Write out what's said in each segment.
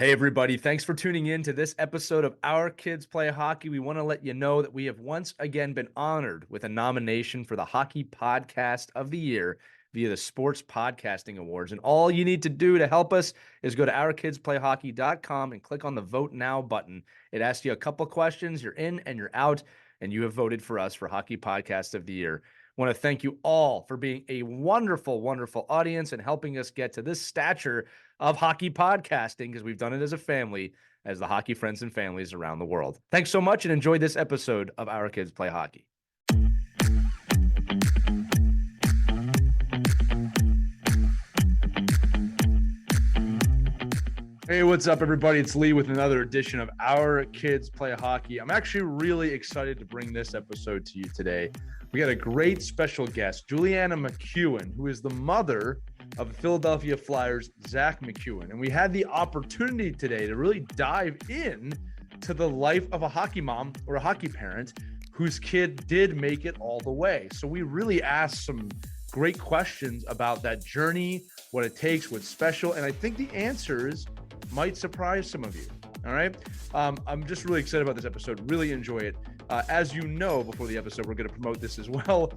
Hey, everybody. Thanks for tuning in to this episode of Our Kids Play Hockey. We want to let you know that we have once again been honored with a nomination for the Hockey Podcast of the Year via the Sports Podcasting Awards. And all you need to do to help us is go to ourkidsplayhockey.com and click on the Vote Now button. It asks you a couple questions. You're in and you're out, and you have voted for us for Hockey Podcast of the Year. I want to thank you all for being a wonderful, wonderful audience and helping us get to this stature of hockey podcasting, because we've done it as a family, as the hockey friends and families around the world. Thanks so much and enjoy this episode of Our Kids Play Hockey. Hey, what's up, everybody? It's Lee with another edition of Our Kids Play Hockey. I'm actually really excited to bring this episode to you today. We got a great special guest, Juliana MacEwen, who is the mother of the Philadelphia Flyers' Zack MacEwen. And we had the opportunity today to really dive in to the life of a hockey mom or a hockey parent whose kid did make it all the way. So we really asked some great questions about that journey, what it takes, what's special. And I think the answers might surprise some of you. All right. I'm just really excited about this episode. Really enjoy it. As you know, before the episode, we're going to promote this as well.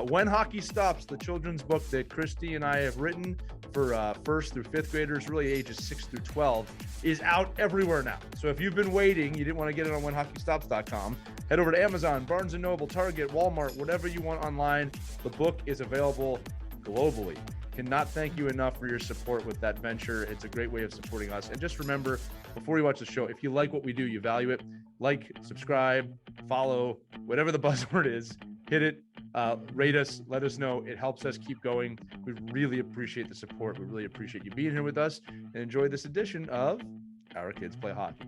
When Hockey Stops, the children's book that Christy and I have written for first through fifth graders, really ages 6 through 12, is out everywhere now. So if you've been waiting, you didn't want to get it on whenhockeystops.com, head over to Amazon, Barnes & Noble, Target, Walmart, whatever you want online. The book is available globally. Cannot thank you enough for your support with that venture. It's a great way of supporting us. And just remember, before you watch the show, if you like what we do, you value it, like, subscribe, follow, whatever the buzzword is, hit it, rate us, let us know. It helps us keep going. We really appreciate the support. We really appreciate you being here with us, and enjoy this edition of Our Kids Play Hockey.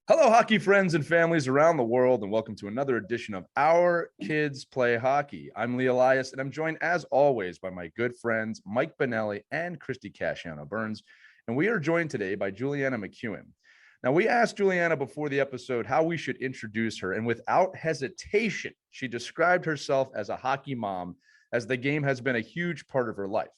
Hello, hockey friends and families around the world, and welcome to another edition of Our Kids Play Hockey. I'm Lee Elias, and I'm joined, as always, by my good friends Mike Benelli and Christy Casciano-Burns, and we are joined today by Juliana MacEwen. Now, we asked Juliana before the episode how we should introduce her, and without hesitation, she described herself as a hockey mom, as the game has been a huge part of her life.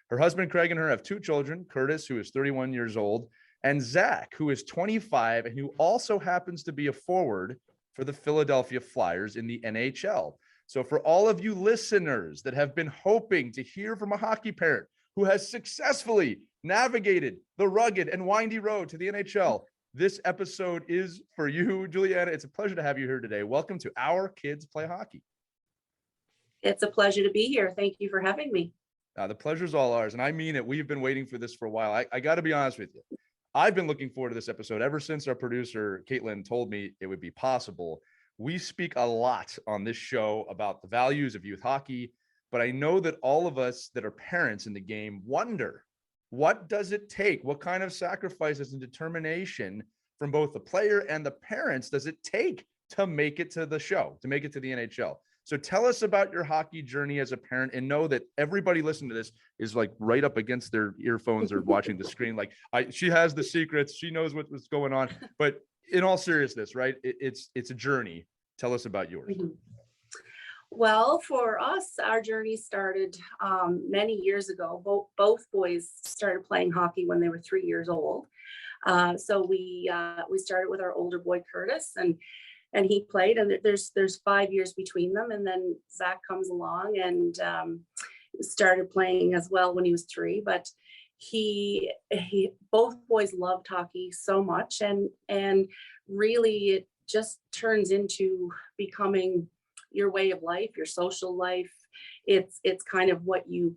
Her husband, Craig, and her have two children, Kurtis, who is 31 years old, and Zack, who is 25 and who also happens to be a forward for the Philadelphia Flyers in the NHL. So for all of you listeners that have been hoping to hear from a hockey parent who has successfully navigated the rugged and windy road to the NHL, this episode is for you, Juliana. It's a pleasure to have you here today. Welcome to Our Kids Play Hockey. It's a pleasure to be here. Thank you for having me. The pleasure's all ours, and I mean it. We've been waiting for this for a while. I got to be honest with you. I've been looking forward to this episode ever since our producer, Caitlin, told me it would be possible. We speak a lot on this show about the values of youth hockey, but I know that all of us that are parents in the game wonder, what does it take? What kind of sacrifices and determination from both the player and the parents does it take to make it to the show, to make it to the NHL? So tell us about your hockey journey as a parent, and know that everybody listening to this is like right up against their earphones or watching the screen. Like she has the secrets. She knows what's going on. But in all seriousness, right? It's a journey. Tell us about yours. Mm-hmm. Well, for us, our journey started many years ago. Both boys started playing hockey when they were 3 years old. So we started with our older boy, Kurtis, and he played, and there's 5 years between them. And then Zack comes along and started playing as well when he was 3. But he both boys loved hockey so much, and really it just turns into becoming your way of life, your social life. It's kind of what you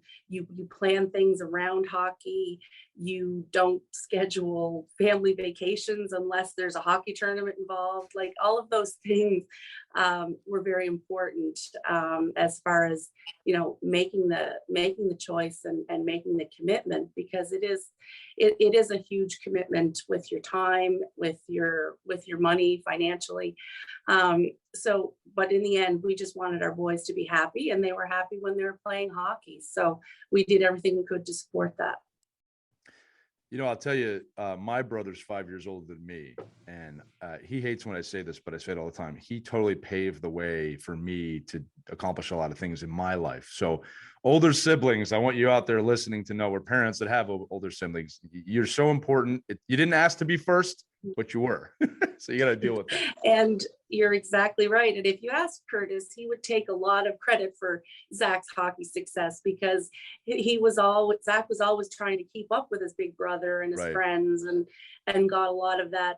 plan things around hockey. You don't schedule family vacations unless there's a hockey tournament involved. Like all of those things were very important as far as, you know, making the choice and making the commitment, because it is a huge commitment with your time, with your money, financially. But in the end, we just wanted our boys to be happy, and they were happy when they were playing hockey. So we did everything we could to support that. I'll tell you, my brother's 5 years older than me, and he hates when I say this, but I say it all the time. He totally paved the way for me to accomplish a lot of things in my life. So older siblings, I want you out there listening to know, we're parents that have older siblings. You're so important. You didn't ask to be first, but you were. So you got to deal with that. And you're exactly right. And if you ask Kurtis, he would take a lot of credit for Zack's hockey success, because Zack was always trying to keep up with his big brother and his Right. friends, and got a lot of that,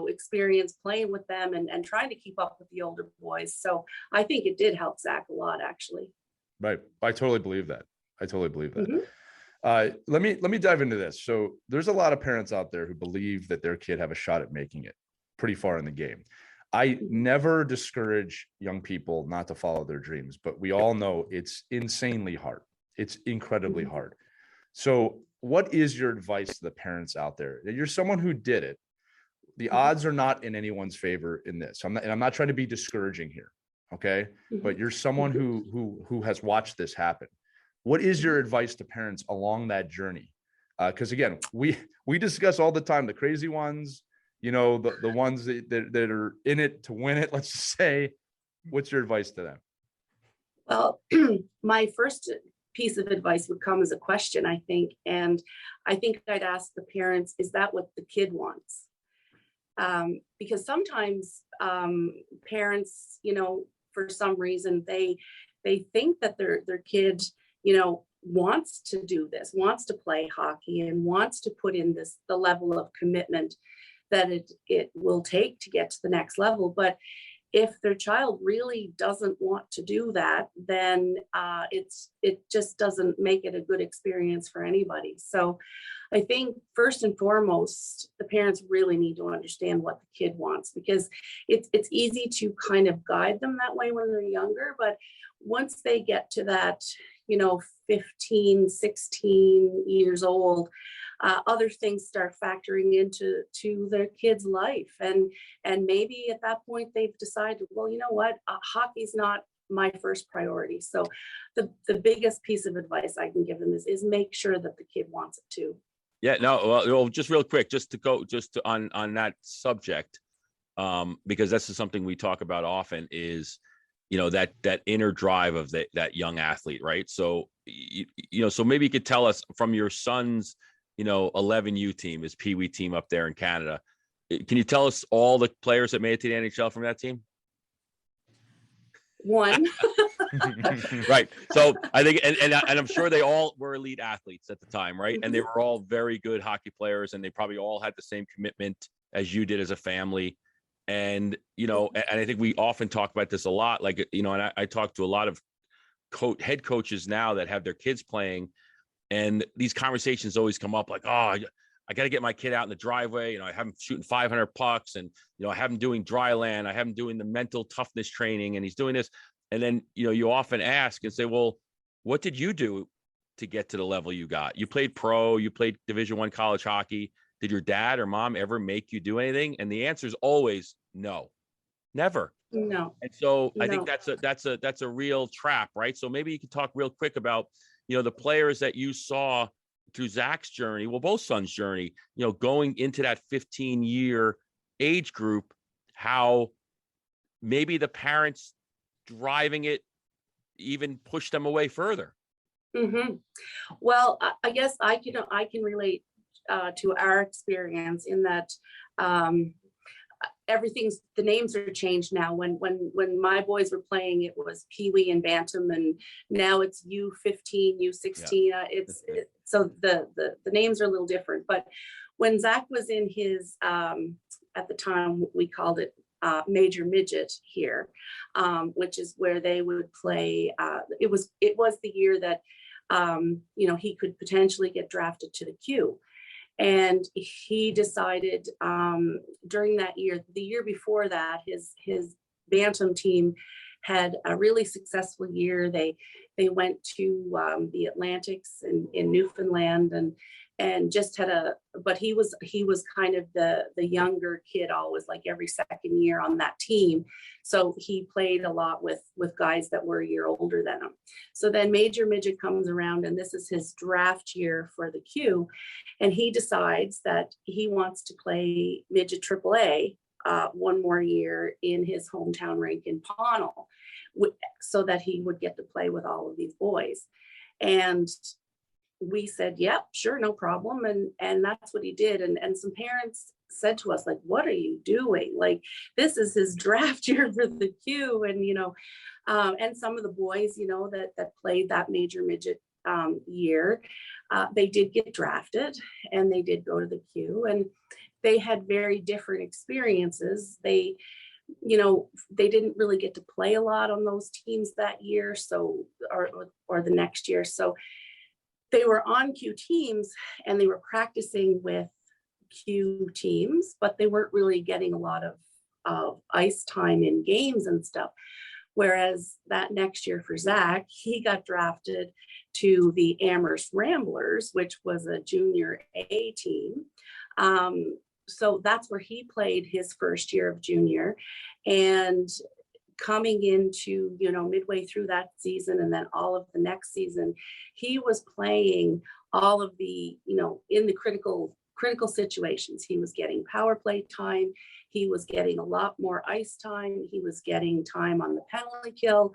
experience playing with them and trying to keep up with the older boys. So I think it did help Zack a lot, actually. Right. I totally believe that. Mhm. Let me dive into this. So there's a lot of parents out there who believe that their kid have a shot at making it pretty far in the game. I never discourage young people not to follow their dreams, but we all know it's insanely hard. It's incredibly hard. So what is your advice to the parents out there? You're someone who did it. The odds are not in anyone's favor in this. I'm not trying to be discouraging here. Okay. But you're someone who has watched this happen. What is your advice to parents along that journey? Because again, we discuss all the time the crazy ones, the ones that are in it to win it. Let's just say, what's your advice to them? Well, my first piece of advice would come as a question, I think. And I think I'd ask the parents, is that what the kid wants? Because sometimes parents, for some reason, they think that their kid, wants to do this, wants to play hockey, and wants to put in the level of commitment that it will take to get to the next level. But if their child really doesn't want to do that, then it just doesn't make it a good experience for anybody. So I think first and foremost, the parents really need to understand what the kid wants, because it's easy to kind of guide them that way when they're younger. But once they get to that, 15, 16 years old, other things start factoring into their kid's life. And maybe at that point they've decided, well, you know what, hockey's not my first priority. So the biggest piece of advice I can give them is make sure that the kid wants it too. Yeah, no, well, just real quick, on that subject, because this is something we talk about often, is, that inner drive of that young athlete, right? So, so maybe you could tell us from your son's, 11U team, his Pee Wee team up there in Canada. Can you tell us all the players that made it to the NHL from that team? One. Right. So I think, and I'm sure they all were elite athletes at the time, right? And they were all very good hockey players, and they probably all had the same commitment as you did as a family. And, and I think we often talk about this a lot, like, and I talk to a lot of head coaches now that have their kids playing, and these conversations always come up like, oh, I got to get my kid out in the driveway. I have him shooting 500 pucks, and, I have him doing dry land. I have him doing the mental toughness training, and he's doing this. And then, you often ask and say, well, what did you do to get to the level you got? You played pro, you played Division I college hockey. Did your dad or mom ever make you do anything? And the answer is always no, never. No. And so No. I think that's a real trap, right? So maybe you could talk real quick about, the players that you saw through Zack's journey, well, both sons' journey, going into that 15-year age group, how maybe the parents driving it even push them away further. Mm-hmm. Well, I guess I can relate to our experience in that the names are changed now. When my boys were playing, it was Pee Wee and Bantam, and now it's U15, U16. Yeah. So the names are a little different. But when Zack was in his at the time we called it major midget here, which is where they would play. It was the year that he could potentially get drafted to the Q. And he decided during that year, the year before that, his Bantam team had a really successful year. They They went to the Atlantics in Newfoundland, and just had but he was kind of the younger kid, always, like every second year on that team. So he played a lot with guys that were a year older than him. So then Major Midget comes around, and this is his draft year for the Q, and he decides that he wants to play Midget AAA one more year in his hometown rink in Pownal, so that he would get to play with all of these boys. And we said, yep, sure, no problem. And that's what he did. And some parents said to us, like, what are you doing? Like, this is his draft year for the Q. And, and some of the boys, that played that Major Midget year, they did get drafted, and they did go to the Q, and they had very different experiences. They didn't really get to play a lot on those teams that year, or the next year. So they were on Q teams, and they were practicing with Q teams, but they weren't really getting a lot of ice time in games and stuff. Whereas that next year for Zach, he got drafted to the Amherst Ramblers, which was a junior A team. So that's where he played his first year of junior. And coming into, midway through that season, and then all of the next season, he was playing all of the, in the critical situations. He was getting power play time. He was getting a lot more ice time. He was getting time on the penalty kill.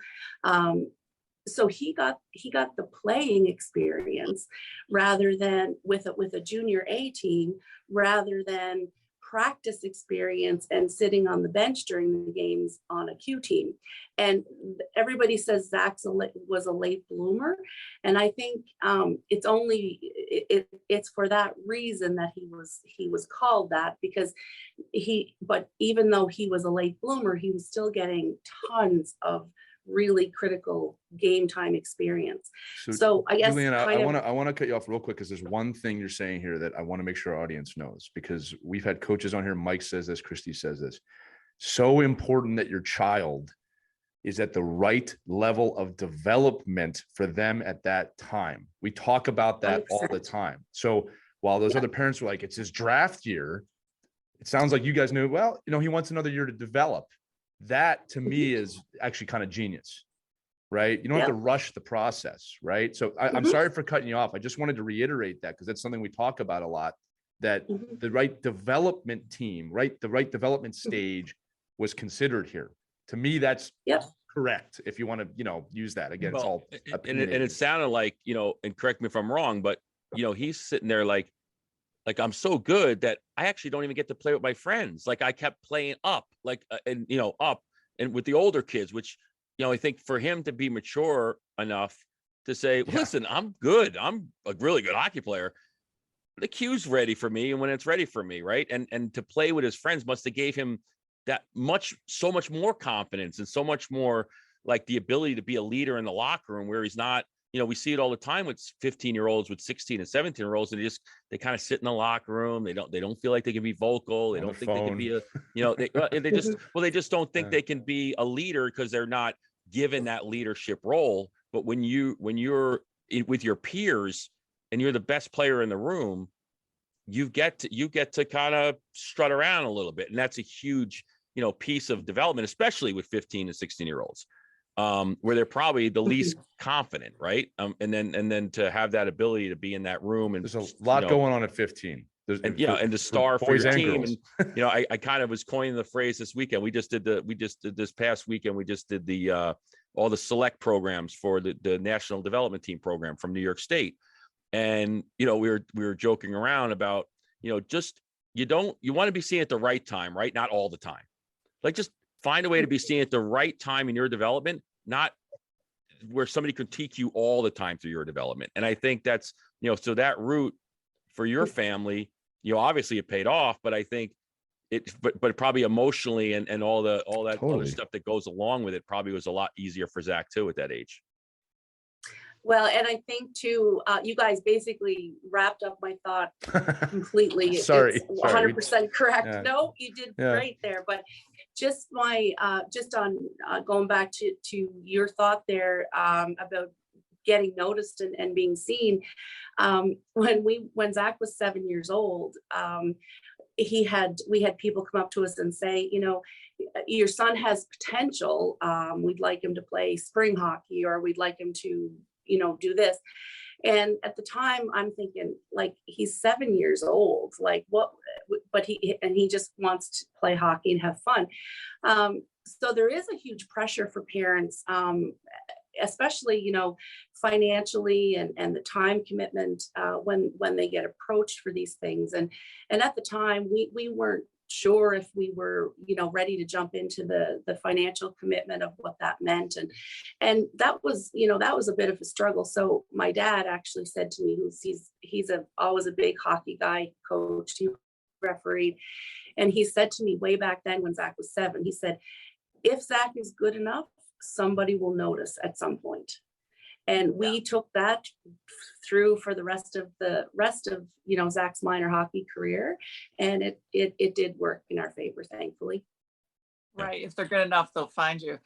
So he got the playing experience rather than with a junior A team, rather than practice experience and sitting on the bench during the games on a Q team. And everybody says Zach was a late bloomer, and I think it's for that reason that he was called that, because but even though he was a late bloomer, he was still getting tons of really critical game time experience. So I guess, Juliana, I want to cut you off real quick, because there's one thing you're saying here that I want to make sure our audience knows, because we've had coaches on here. Mike says this, Christy says this. So important that your child is at the right level of development for them at that time. We talk about that 100%. All the time. So while those other parents were like, it's his draft year, it sounds like you guys knew, well, he wants another year to develop. That to me is actually kind of genius, right? You don't have to rush the process, right? So I'm sorry for cutting you off. I just wanted to reiterate that, because that's something we talk about a lot, that the right development team, right? The right development stage was considered here. To me, that's correct. If you want to, use that again, it's all and it sounded like, and correct me if I'm wrong, but he's sitting there like I'm so good that I actually don't even get to play with my friends. Like I kept playing up, up and with the older kids, which, I think for him to be mature enough to say, listen, I'm good. I'm a really good hockey player. The Q's ready for me. And when it's ready for me, right. And to play with his friends must have gave him so much more confidence, and so much more like the ability to be a leader in the locker room, where he's not, we see it all the time with 15-year-olds, with 16 and 17-year-olds, and they kind of sit in the locker room. They don't feel like they can be vocal. They don't think they can be they just don't think they can be a leader, because they're not given that leadership role. But when you're with your peers and you're the best player in the room, you get to kind of strut around a little bit, and that's a huge piece of development, especially with 15 and 16-year-olds. Where they're probably the least confident, right? And then to have that ability to be in that room, and there's a lot going on at 15. And to star for your team. And I kind of was coining the phrase this weekend. We just did this past weekend. We just did the all the select programs for the National Development Team program from New York State, and we were joking around about you want to be seen at the right time, right? Not all the time. Like just find a way to be seen at the right time in your development, not where somebody critique you all the time through your development. And I think that's, so that route for your family, obviously it paid off, but I think but probably emotionally and all that other stuff that goes along with it probably was a lot easier for Zach too at that age. Well, and I think too, you guys basically wrapped up my thought completely. Sorry. It's 100% correct. Yeah. No, you did great there. But just on going back to your thought there about getting noticed and being seen. When Zach was 7 years old, we had people come up to us and say, your son has potential. We'd like him to play spring hockey, or we'd like him to, do this. And at the time I'm thinking, like, he's 7 years old, like what, but he just wants to play hockey and have fun. So there is a huge pressure for parents, especially, financially and the time commitment when they get approached for these things. And at the time we weren't sure if we were, ready to jump into the financial commitment of what that meant. And that was, that was a bit of a struggle. So my dad actually said to me, he's always a big hockey guy, coach, he refereed. And he said to me way back then when Zach was 7, he said, if Zach is good enough, somebody will notice at some point. And we took that through for the rest of Zach's minor hockey career, and it did work in our favor, thankfully. Right, if they're good enough, they'll find you.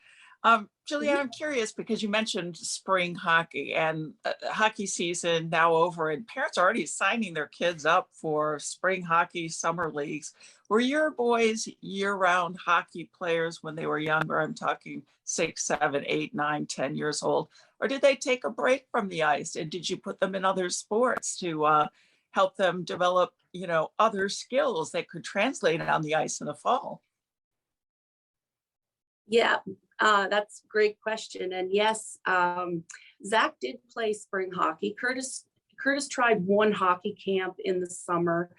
Juliana, I'm curious because you mentioned spring hockey and hockey season now over, and parents are already signing their kids up for spring hockey summer leagues. Were your boys year-round hockey players when they were younger? I'm talking 6, 7, 8, 9, 10 years old. Or did they take a break from the ice? And did you put them in other sports to help them develop, other skills that could translate on the ice in the fall? Yeah, that's a great question. And yes, Zach did play spring hockey. Kurtis tried one hockey camp in the summer.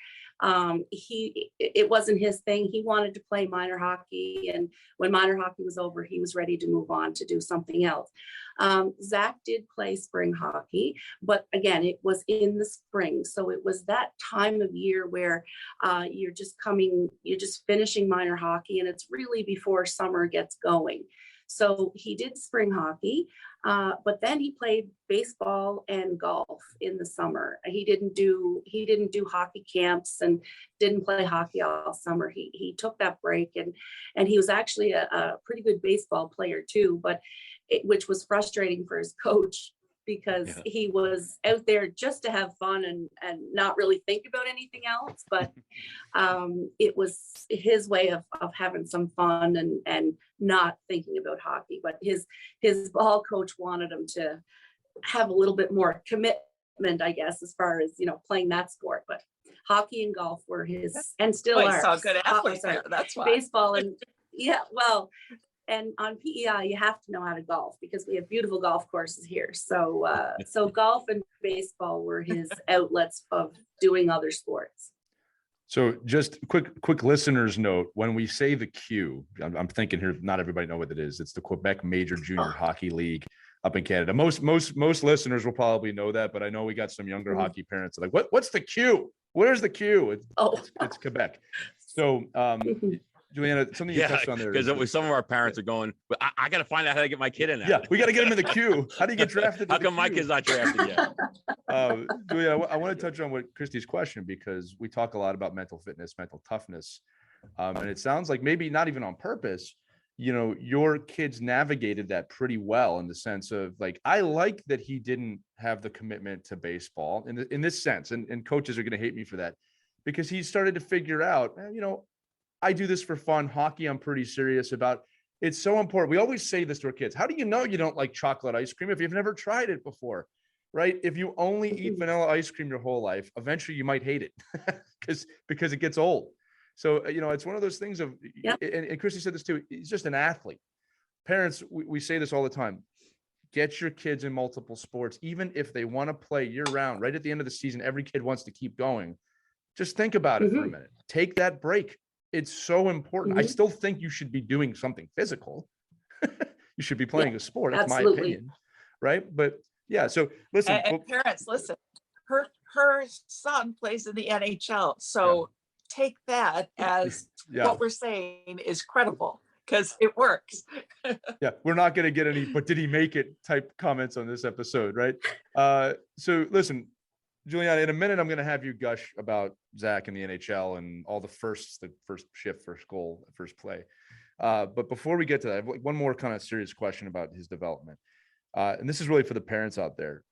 It wasn't his thing. He wanted to play minor hockey, and when minor hockey was over, he was ready to move on to do something else. Zach did play spring hockey, but again, it was in the spring. So it was that time of year where you're just finishing minor hockey, and it's really before summer gets going. So he did spring hockey, but then he played baseball and golf in the summer. He didn't do hockey camps and didn't play hockey all summer. He took that break, and he was actually a pretty good baseball player too, which was frustrating for his coach, because he was out there just to have fun and not really think about anything else. But it was his way of having some fun and not thinking about hockey. But his ball coach wanted him to have a little bit more commitment, I guess, as far as, playing that sport. But hockey and golf were his, and still are. Saw good athletes there. That's why. Baseball and and on PEI, you have to know how to golf because we have beautiful golf courses here. So golf and baseball were his outlets of doing other sports. So just quick listeners note, when we say the Q, I'm thinking here, not everybody know what it is. It's the Quebec Major Junior Hockey League up in Canada. Most listeners will probably know that, but I know we got some younger hockey parents like, what's the Q? Where's the Q? It's Quebec. So Juliana, something you touched on there. Because some of our parents are going, but I got to find out how to get my kid in there. Yeah, we got to get him in the queue. How do you get drafted? How come my kid's not drafted yet? Juliana, I want to touch on what Christy's question, because we talk a lot about mental fitness, mental toughness. And it sounds like maybe not even on purpose, your kids navigated that pretty well, in the sense of, like, I like that he didn't have the commitment to baseball in this sense. And coaches are going to hate me for that, because he started to figure out, I do this for fun. Hockey, I'm pretty serious about. It's so important. We always say this to our kids. How do you know you don't like chocolate ice cream if you've never tried it before, right? If you only eat vanilla ice cream your whole life, eventually you might hate it because it gets old. So, it's one of those things of, and Christy said this too, he's just an athlete. Parents, we say this all the time. Get your kids in multiple sports, even if they want to play year round. Right at the end of the season, every kid wants to keep going. Just think about it for a minute. Take that break. It's so important. I still think you should be doing something physical. You should be playing a sport. That's my opinion. Right. But yeah. So listen. And parents, listen, her son plays in the NHL. So take that as what we're saying is credible, because it works. Yeah. We're not going to get any, but did he make it type comments on this episode. Right. So listen, Juliana, in a minute, I'm going to have you gush about Zach in the NHL and all the first shift, first goal, first play. But before we get to that, I have one more kind of serious question about his development. and this is really for the parents out there.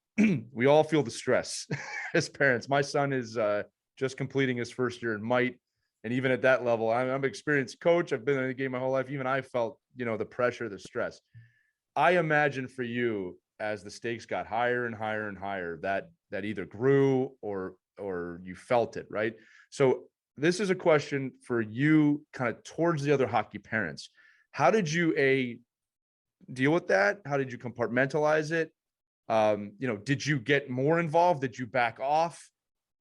We all feel the stress as parents. My son is just completing his first year in Might. And even at that level, I'm an experienced coach. I've been in the game my whole life. Even I felt, the pressure, the stress. I imagine for you, as the stakes got higher and higher and higher, that either grew or you felt it, right? So this is a question for you kind of towards the other hockey parents. How did you deal with that? How did you compartmentalize it? Did you get more involved? Did you back off?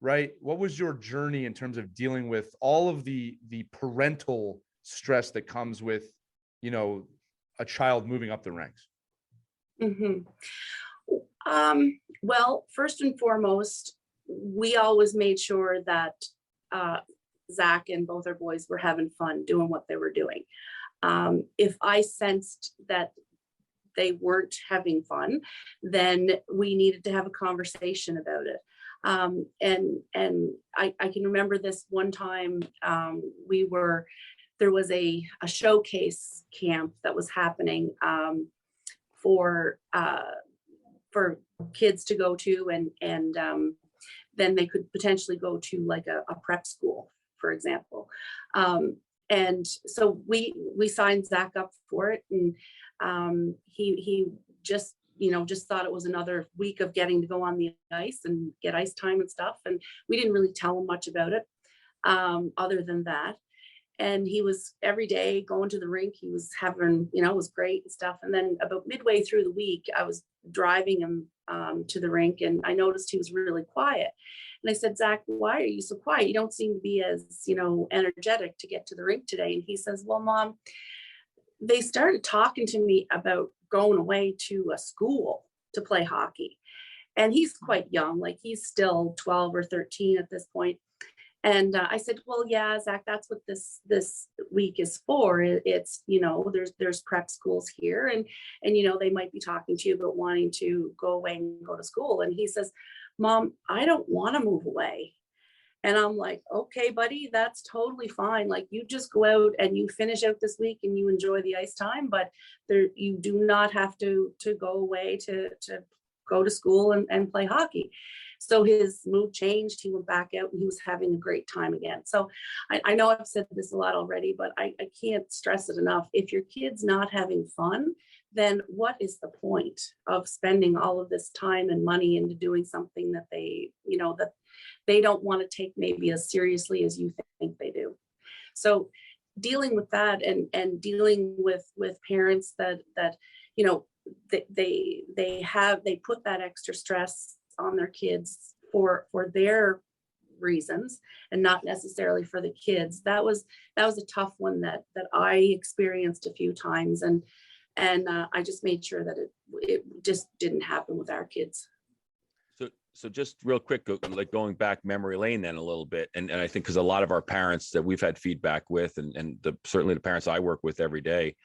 Right? What was your journey in terms of dealing with all of the parental stress that comes with, a child moving up the ranks? Mm-hmm. Well, first and foremost, we always made sure that Zach and both our boys were having fun doing what they were doing. If I sensed that they weren't having fun, then we needed to have a conversation about it. And I can remember this one time, there was a showcase camp that was happening for kids to go to, and then they could potentially go to like a prep school, for example. And so we signed Zach up for it, and he just thought it was another week of getting to go on the ice and get ice time and stuff. And we didn't really tell him much about it other than that. And he was every day going to the rink. He was having, it was great and stuff. And then about midway through the week, I was driving him to the rink, and I noticed he was really quiet. And I said, Zach, why are you so quiet? You don't seem to be as, energetic to get to the rink today. And he says, well, Mom, they started talking to me about going away to a school to play hockey. And he's quite young, like he's still 12 or 13 at this point. And I said, well, yeah, Zach, that's what this week is for. It's, there's prep schools here, and they might be talking to you about wanting to go away and go to school. And he says, Mom, I don't want to move away. And I'm like, okay, buddy, that's totally fine. Like, you just go out and you finish out this week and you enjoy the ice time, but you do not have to go away to go to school and play hockey. So his mood changed. He went back out and he was having a great time again. So I know I've said this a lot already, but I can't stress it enough. If your kid's not having fun, then what is the point of spending all of this time and money into doing something that that they don't want to take maybe as seriously as you think they do? So dealing with that and dealing with parents that they put that extra stress on their kids for their reasons and not necessarily for the kids. That was a tough one that I experienced a few times, and I just made sure that it just didn't happen with our kids. So just real quick, like going back memory lane then a little bit, and I think because a lot of our parents that we've had feedback with, and certainly the parents I work with every day,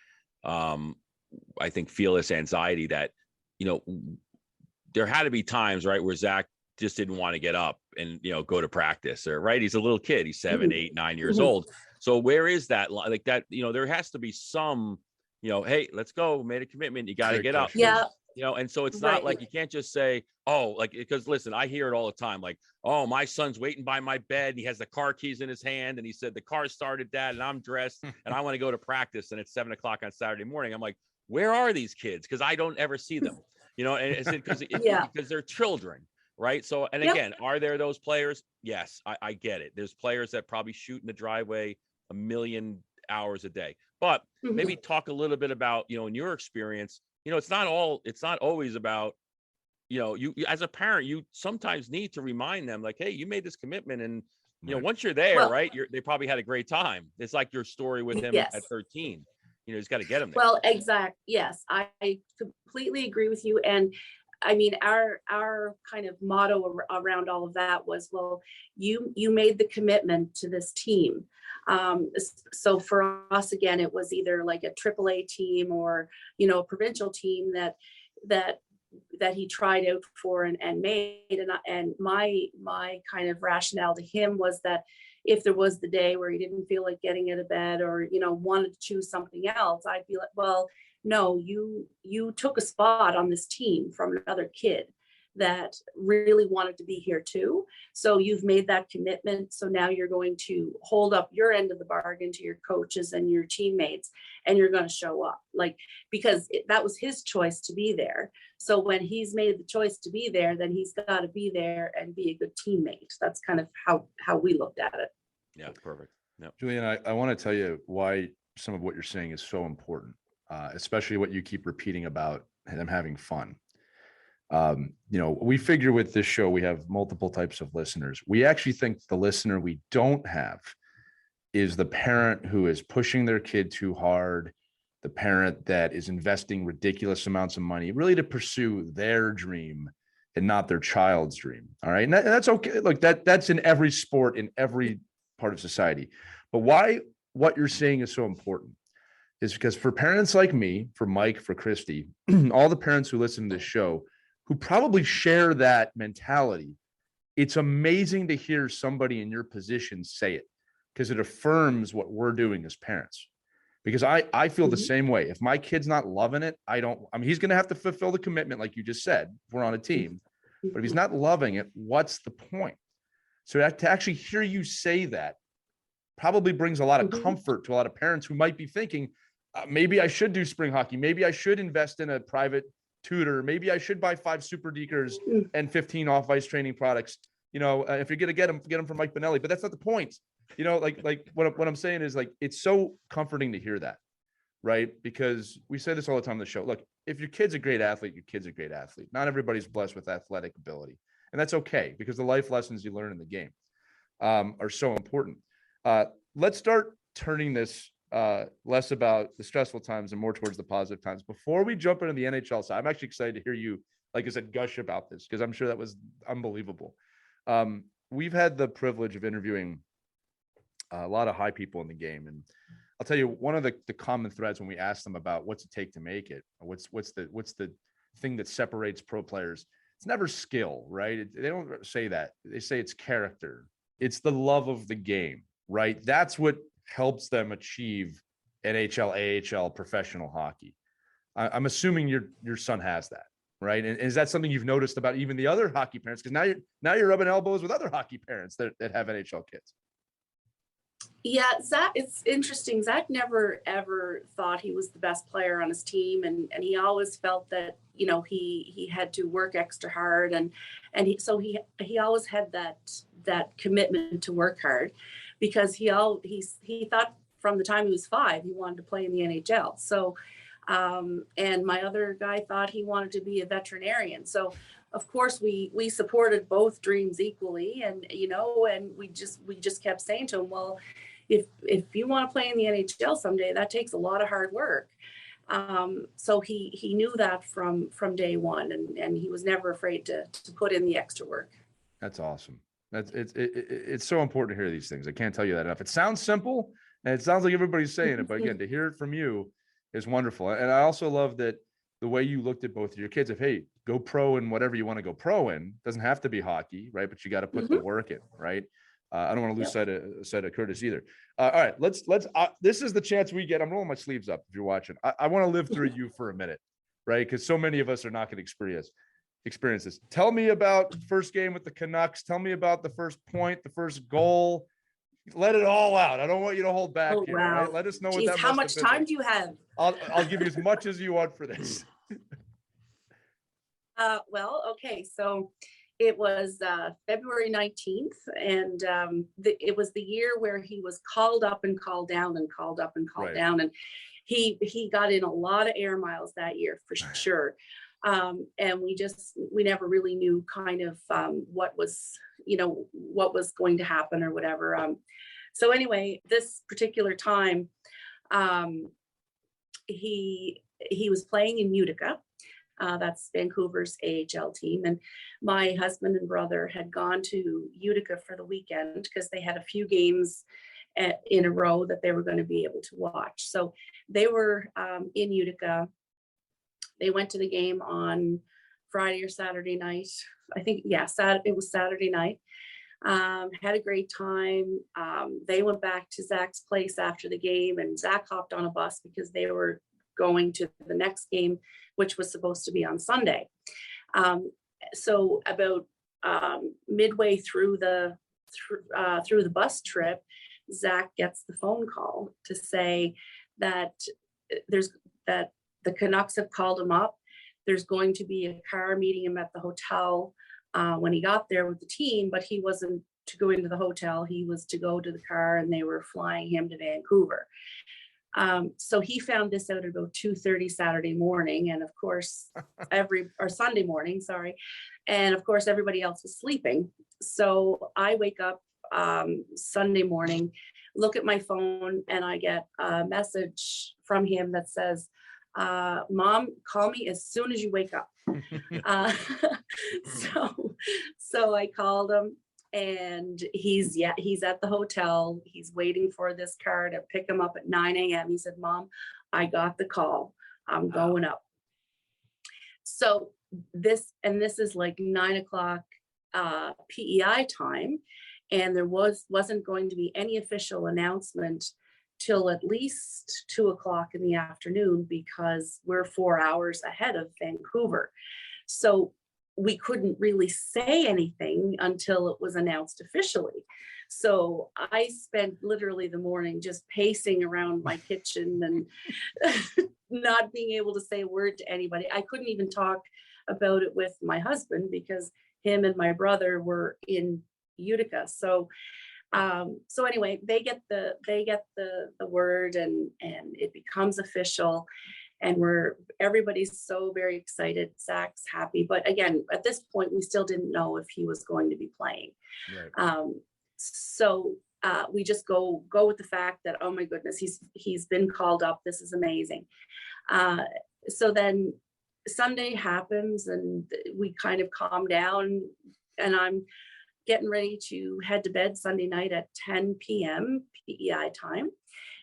I think feel this anxiety that, there had to be times, right, where Zach just didn't want to get up and, go to practice, or right. He's a little kid. He's 7, 8, 9 years old. So where is that? Like that, there has to be some, hey, let's go, made a commitment. You got to get up. Yeah. And so it's not like you can't just say, oh, like, because listen, I hear it all the time. Like, oh, my son's waiting by my bed and he has the car keys in his hand. And he said, the car started, Dad, and I'm dressed and I want to go to practice. And it's 7 o'clock on Saturday morning. I'm like, where are these kids? Because I don't ever see them, and it's because they're children. Right. So, and again, are there those players? Yes, I get it. There's players that probably shoot in the driveway 1 million hours a day, but maybe talk a little bit about, in your experience, it's not always about, you as a parent, you sometimes need to remind them like, hey, you made this commitment. And, once you're there, right, they probably had a great time. It's like your story with him at 13. He's got to get him there. Well, exact. Yes, I completely agree with you. And I mean, our kind of motto around all of that was, well, you made the commitment to this team. So for us, again, it was either like a AAA team or, a provincial team that he tried out for and made. And my kind of rationale to him was that if there was the day where he didn't feel like getting out of bed or, wanted to choose something else, I'd be like, well, no, you took a spot on this team from another kid that really wanted to be here too. So you've made that commitment. So now you're going to hold up your end of the bargain to your coaches and your teammates, and you're going to show up, like, because that was his choice to be there. So when he's made the choice to be there, then he's got to be there and be a good teammate. That's kind of how we looked at it. Yeah, perfect. Yeah. Julian, I want to tell you why some of what you're saying is so important, especially what you keep repeating about them having fun. We figure with this show, we have multiple types of listeners. We actually think the listener we don't have is the parent who is pushing their kid too hard, the parent that is investing ridiculous amounts of money really to pursue their dream and not their child's dream. All right. And that's okay. Look, that's in every sport, in every part of society. But why what you're saying is so important is because for parents like me, for Mike, for Christy, all the parents who listen to this show, who probably share that mentality, it's amazing to hear somebody in your position say it, because it affirms what we're doing as parents. Because I feel the same way. If my kid's not loving it, he's going to have to fulfill the commitment, like you just said, if we're on a team. But if he's not loving it, what's the point? So to actually hear you say that probably brings a lot of comfort to a lot of parents who might be thinking, maybe I should do spring hockey. Maybe I should invest in a private tutor. Maybe I should buy 5 super dekers and 15 off ice training products. If you're going to get them from Mike Benelli, but that's not the point. Like what I'm saying is, like, it's so comforting to hear that, right? Because we say this all the time on the show. Look, if your kid's a great athlete, your kid's a great athlete. Not everybody's blessed with athletic ability, and that's okay, because the life lessons you learn in the game are so important. Let's start turning this less about the stressful times and more towards the positive times. Before we jump into the NHL side, I'm actually excited to hear you, like I said, gush about this, because I'm sure that was unbelievable. We've had the privilege of interviewing a lot of high people in the game, and I'll tell you, one of the common threads when we ask them about what's it take to make it, what's the thing that separates pro players, it's never skill, right? They don't say that. They say it's character. It's the love of the game, right? That's what helps them achieve NHL, AHL, professional hockey. I'm assuming your son has that, right? And is that something you've noticed about even the other hockey parents? Because now you're rubbing elbows with other hockey parents that have NHL kids. Yeah, Zack, it's interesting. Zack never ever thought he was the best player on his team, and he always felt that he had to work extra hard, and he always had that commitment to work hard, because he thought from the time he was 5 he wanted to play in the NHL. So and my other guy thought he wanted to be a veterinarian. So of course we supported both dreams equally, and we just kept saying to him, well, if you want to play in the NHL someday, that takes a lot of hard work. So he knew that from day one, and he was never afraid to put in the extra work. That's awesome. It's so important to hear these things. I can't tell you that enough. It sounds simple, and it sounds like everybody's saying it, but again, to hear it from you is wonderful. And I also love that the way you looked at both of your kids of, hey, go pro in whatever you want to go pro in. Doesn't have to be hockey, right? But you got to put the work in, right? I don't want to lose sight of Kurtis either. All right, let's. This is the chance we get. I'm rolling my sleeves up if you're watching. I want to live through you for a minute, right? Because so many of us are not going to experience this. Tell me about the first game with the Canucks. Tell me about the first point, the first goal. Let it all out. I don't want you to hold back here. Wow. Right? Let us know what Jeez, that. how much time do you have? I'll give you as much as you want for this. Well, okay, so it was February 19th, and it was the year where he was called up and called down and called up and called down, and he got in a lot of air miles that year for sure. And we never really knew kind of what was going to happen or whatever. So anyway, this particular time, he was playing in Utica. That's Vancouver's AHL team. And my husband and brother had gone to Utica for the weekend because they had a few games in a row that they were going to be able to watch. So they were in Utica. They went to the game on Friday or Saturday night. I think, it was Saturday night. Had a great time. They went back to Zack's place after the game, and Zack hopped on a bus because they were going to the next game, which was supposed to be on Sunday. So about midway through the bus trip, Zack gets the phone call to say that the Canucks have called him up. There's going to be a car meeting him at the hotel when he got there with the team, but he wasn't to go into the hotel. He was to go to the car, and they were flying him to Vancouver. So he found this out at about 2:30 Saturday morning, and of course, or Sunday morning, sorry. And of course, everybody else was sleeping. So I wake up Sunday morning, look at my phone, and I get a message from him that says, Mom, call me as soon as you wake up. So I called him, and he's at the hotel. He's waiting for this car to pick him up at 9 a.m. He said, Mom, I got the call. I'm going up. So this is like 9 o'clock PEI time. And there wasn't going to be any official announcement till at least 2 o'clock in the afternoon, because we're 4 hours ahead of Vancouver. So we couldn't really say anything until it was announced officially. So I spent literally the morning just pacing around my kitchen and not being able to say a word to anybody. I couldn't even talk about it with my husband because him and my brother were in Utica. So anyway, they get the word, and it becomes official, and everybody's so very excited. Zach's happy, but again, at this point, we still didn't know if he was going to be playing. Right. So we just go with the fact that, oh my goodness, he's been called up. This is amazing. So then Sunday happens, and we kind of calm down, and I'm getting ready to head to bed Sunday night at 10 p.m. PEI time.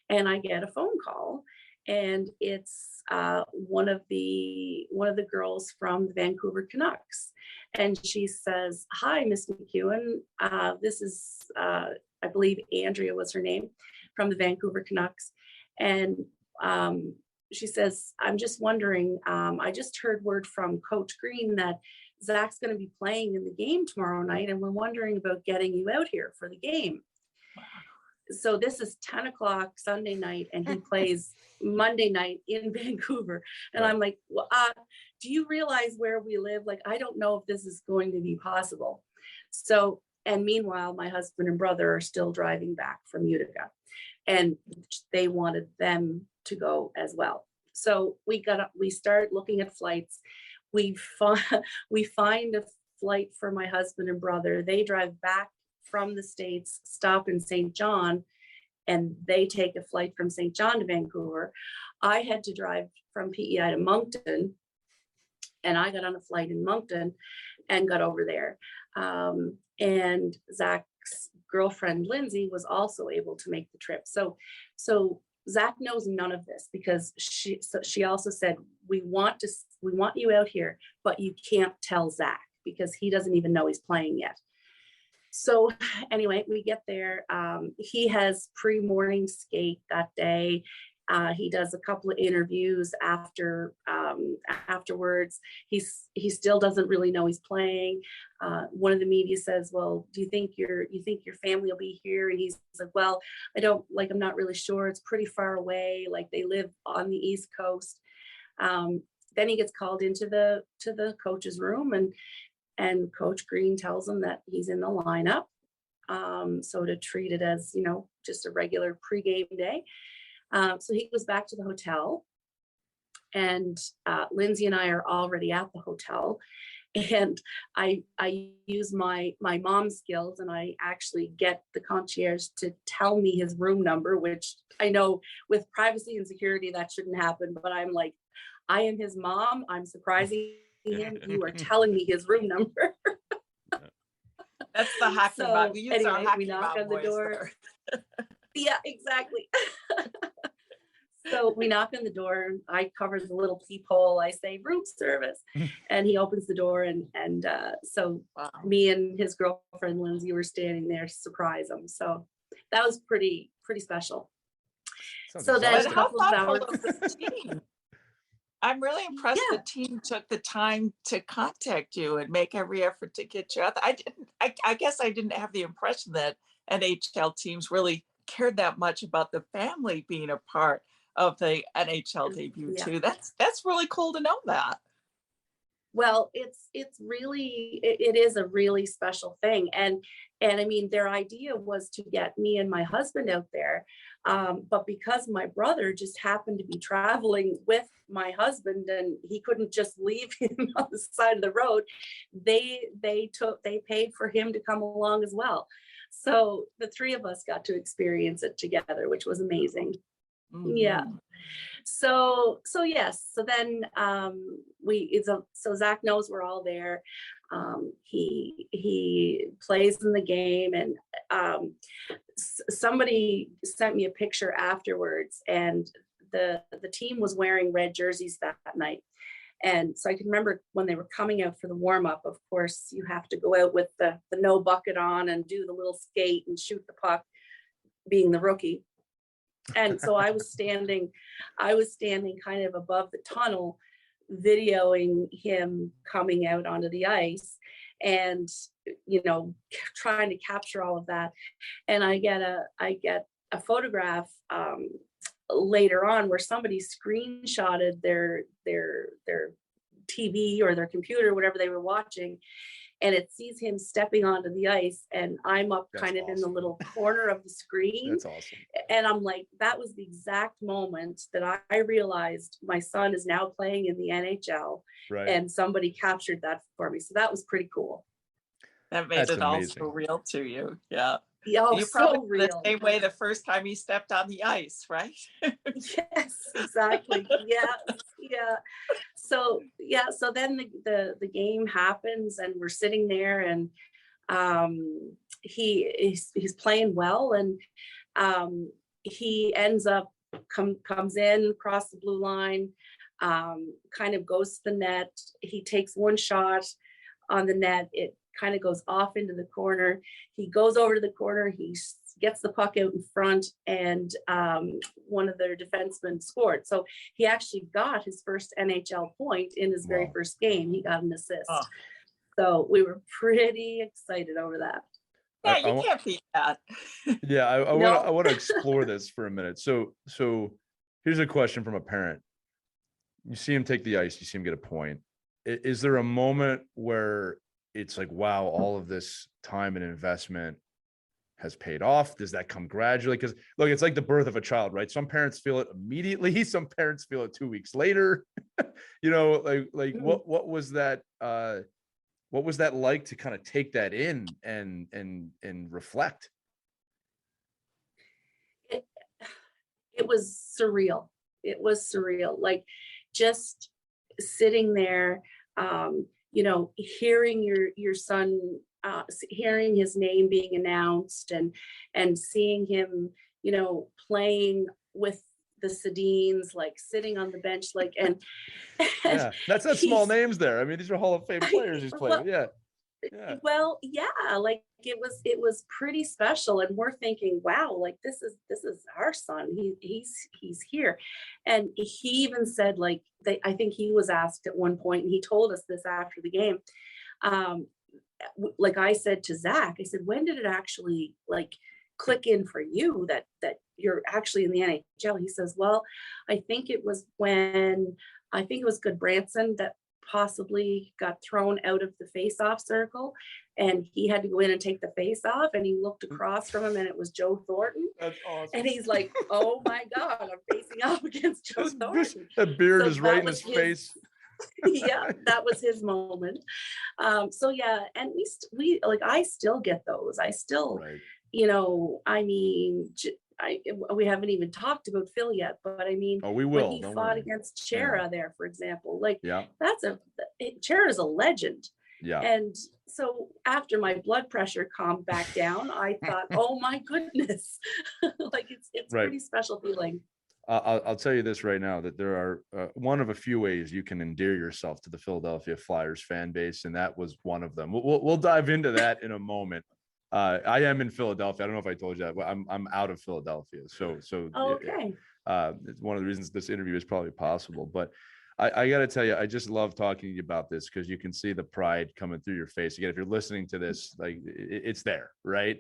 And I get a phone call, and it's one of the girls from the Vancouver Canucks. And she says, "Hi, Miss MacEwen. This is, I believe Andrea was her name, from the Vancouver Canucks." And she says, "I'm just wondering, I just heard word from Coach Green that Zach's going to be playing in the game tomorrow night, and we're wondering about getting you out here for the game." Wow. So this is 10 o'clock Sunday night, and he plays Monday night in Vancouver. And I'm like, well, do you realize where we live? Like, I don't know if this is going to be possible. So, and meanwhile, my husband and brother are still driving back from Utica, and they wanted them to go as well. So we start looking at flights. We find a flight for my husband and brother. They drive back from the States, stop in St. John, and they take a flight from St. John to Vancouver. I had to drive from PEI to Moncton, and I got on a flight in Moncton and got over there. And Zach's girlfriend, Lindsay, was also able to make the trip. So Zach knows none of this, because she also said, we want you out here, but you can't tell Zach, because he doesn't even know he's playing yet. So anyway, we get there. He has pre-morning skate that day. He does a couple of interviews afterwards. He still doesn't really know he's playing. One of the media says, "Well, do you think your family will be here?" And he's like, "Well, I'm not really sure. It's pretty far away. Like, they live on the East Coast." Then he gets called into the coach's room, and Coach Green tells him that he's in the lineup. So to treat it as, just a regular pregame day. So he goes back to the hotel, and Lindsay and I are already at the hotel, and I use my mom's skills, and I actually get the concierge to tell me his room number, which I know with privacy and security that shouldn't happen, but I'm like, I am his mom. I'm surprising him. You are telling me his room number. That's the hockey mom. We use our hockey we knock mom on the voice door. there. Yeah, exactly. So we knock on the door. I cover the little peephole. I say, "Room service," and he opens the door. And so wow. Me and his girlfriend Lindsay were standing there to surprise him. So that was pretty special. So then a couple of hours. Was the team? I'm really impressed Yeah. the team took the time to contact you and make every effort to get you out. I didn't. I guess I didn't have the impression that NHL teams really cared that much about the family being a part of the NHL debut Yeah. too. That's really cool to know that. Well, it's really it is a really special thing, and I mean their idea was to get me and my husband out there, but because my brother just happened to be traveling with my husband and he couldn't just leave him on the side of the road, they paid for him to come along as well. So the three of us got to experience it together, which was amazing. Yeah. Mhm. So yes, so then so Zach knows we're all there. He plays in the game, and somebody sent me a picture afterwards, and the team was wearing red jerseys that night. And so I can remember when they were coming out for the warm up, of course, you have to go out with the no bucket on and do the little skate and shoot the puck, being the rookie. And so I was standing kind of above the tunnel, videoing him coming out onto the ice and, trying to capture all of that. And I get a photograph later on where somebody screenshotted their TV or their computer, whatever they were watching, and it sees him stepping onto the ice, and I'm up That's kind of in the awesome. little corner of the screen. That's awesome. And I'm like, that was the exact moment that I realized my son is now playing in the NHL, Right. and somebody captured that for me. So that was pretty cool. That made That's it all amazing. so real to you. Yeah. Oh, You so probably feel the real. same way the first time he stepped on the ice, right? Yes, exactly. Yeah. So then the game happens, and we're sitting there, and he's playing well, and he ends up comes in across the blue line, kind of goes to the net. He takes one shot on the net. It kind of goes off into the corner. He goes over to the corner. He gets the puck out in front, and one of their defensemen scored. So he actually got his first NHL point in his very Wow. first game. He got an assist. Oh. So we were pretty excited over that. Yeah, I you can't beat that. Yeah, I No. want to explore this for a minute. So here's a question from a parent. You see him take the ice, you see him get a point. Is there a moment where it's like, wow, all of this time and investment has paid off? Does that come gradually? Because look, it's like the birth of a child, right? Some parents feel it immediately, some parents feel it 2 weeks later. What was that like to kind of take that in and reflect? It was surreal. It was surreal. Like just sitting there, hearing your son, hearing his name being announced, and seeing him, playing with the Sedins, like sitting on the bench, like, and Yeah, that's not small he's- names there. I mean, these are Hall of Fame players he's playing. Well, Yeah. Well, yeah, like it was pretty special, and we're thinking, wow, like this is our son. He's here, and he even said, like, I think he was asked at one point, and he told us this after the game. Like I said to Zach, I said, when did it actually like click in for you that you're actually in the NHL? He says, well, I think it was Goodbranson that possibly got thrown out of the face-off circle, and he had to go in and take the face-off, and he looked across from him, and it was Joe Thornton. That's awesome. And he's like, oh my God, I'm facing off against Joe Thornton. That beard So is right that in his was face. Yeah, that was his moment. So yeah, and we like, I still get those. I still, Right. I mean, we haven't even talked about Phil yet, but I mean, Oh, we when will. he Don't fought worry. against Chera there, for example, like Yeah. Chera's a legend. Yeah. And so after my blood pressure calmed back down, I thought, oh my goodness, like it's Right. pretty special feeling. I'll tell you this right now, that there are one of a few ways you can endear yourself to the Philadelphia Flyers fan base, and that was one of them. We'll dive into that in a moment. I am in Philadelphia. I don't know if I told you that, but I'm out of Philadelphia. So Okay. it's one of the reasons this interview is probably possible. But I got to tell you, I just love talking to you about this because you can see the pride coming through your face. Again, if you're listening to this, like it's there, right?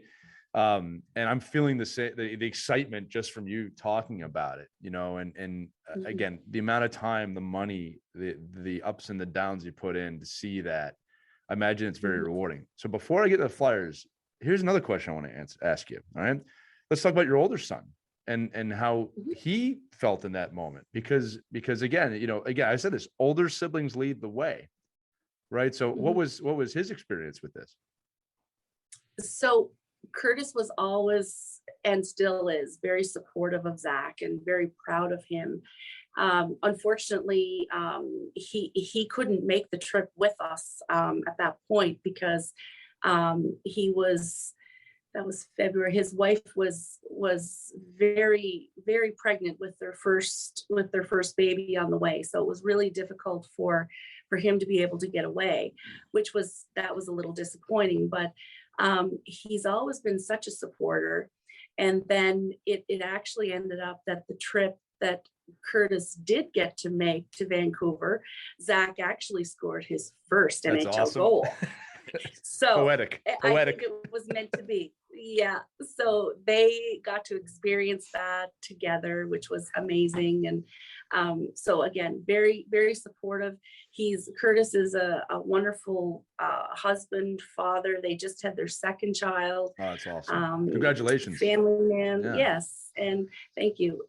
And I'm feeling the excitement just from you talking about it, and again, the amount of time, the money, the ups and the downs you put in to see that, I imagine it's very rewarding. So before I get to the Flyers, here's another question I want to ask you. All right, let's talk about your older son and how he felt in that moment, because again, I said this, older siblings lead the way, right? So what was his experience with this? So Kurtis was always, and still is, very supportive of Zack and very proud of him. Unfortunately, he couldn't make the trip with us at that point because that was February. His wife was very, very pregnant with their first baby on the way. So it was really difficult for him to be able to get away, that was a little disappointing, but he's always been such a supporter. And then it actually ended up that the trip that Kurtis did get to make to Vancouver, Zack actually scored his first That's NHL awesome. goal. So poetic. I think it was meant to be. Yeah. So they got to experience that together, which was amazing. And so again, very, very supportive. Kurtis is a wonderful husband, father. They just had their second child. Oh, that's awesome. Congratulations. Family man. Yeah. Yes. And thank you.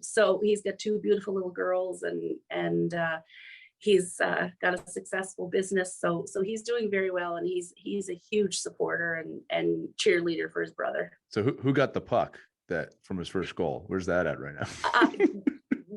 So he's got two beautiful little girls, and he's got a successful business, so he's doing very well, and he's a huge supporter and cheerleader for his brother. So who got the puck from his first goal? Where's that at right now?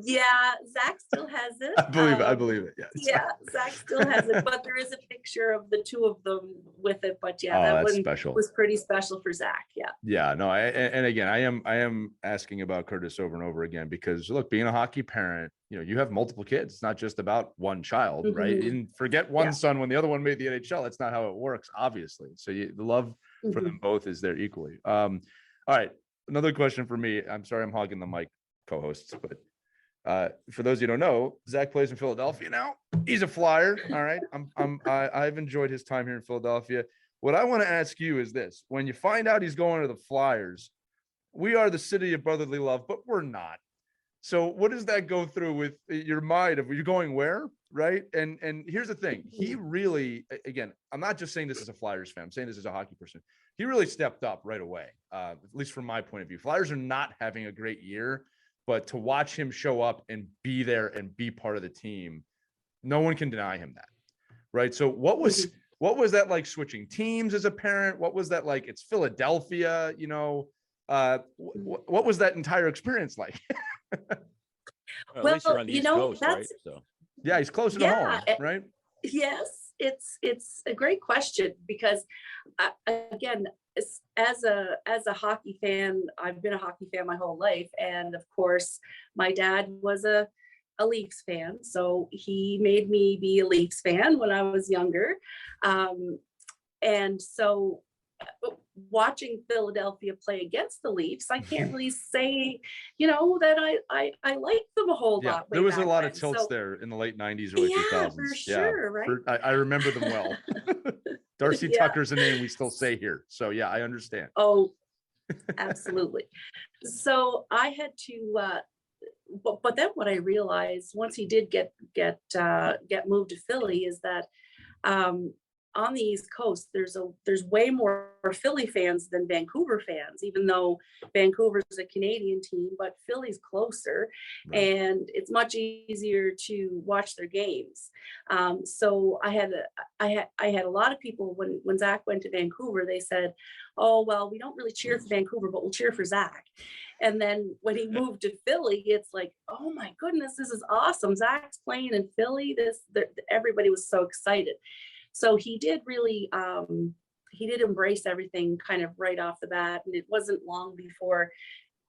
Yeah, Zack still has it. I believe it. Yeah, Zack still has it, but there is a picture of the two of them with it. But yeah, that that's one special. Was pretty special for Zack. Yeah. Yeah, no, and again, I am asking about Kurtis over and over again because look, being a hockey parent, you have multiple kids. It's not just about one child, right? And forget one son when the other one made the NHL. That's not how it works, obviously. So the love for them both is there equally. All right, another question for me. I'm sorry, I'm hogging the mic, co-hosts, but for those of you who don't know, Zack plays in Philadelphia now. He's a Flyer. All right. I've enjoyed his time here in Philadelphia. What I want to ask you is this: when you find out he's going to the Flyers, we are the city of brotherly love, but we're not. So what does that go through with your mind of you're going where? Right. And here's the thing. He really, again, I'm not just saying this as a Flyers fan, I'm saying this as a hockey person. He really stepped up right away. At least from my point of view. Flyers are not having a great year. But to watch him show up and be there and be part of the team, no one can deny him that, right? So what was that like switching teams as a parent? What was that like? It's Philadelphia, what was that entire experience like? At least you're on the East Coast, right? So yeah, he's closer to home, right? Yes, it's a great question because again, as a hockey fan, I've been a hockey fan my whole life, and of course, my dad was a Leafs fan, so he made me be a Leafs fan when I was younger, and so watching Philadelphia play against the Leafs, I can't really say, that I like them a whole lot. There was a lot of tilts there in the late 90s, early 2000s. For sure, right? I remember them well. Darcy Tucker's a name we still say here. So yeah, I understand. Oh, absolutely. So I had to, but then what I realized once he did get moved to Philly is that, on the East Coast, there's way more Philly fans than Vancouver fans, even though Vancouver's a Canadian team, but Philly's closer, right. And it's much easier to watch their games. So I had a lot of people when Zack went to Vancouver, they said, "Oh, well, we don't really cheer for Vancouver, but we'll cheer for Zack." And then when he moved to Philly, it's like, "Oh my goodness, this is awesome! Zack's playing in Philly." Everybody was so excited. So he did really, he did embrace everything kind of right off the bat. And it wasn't long before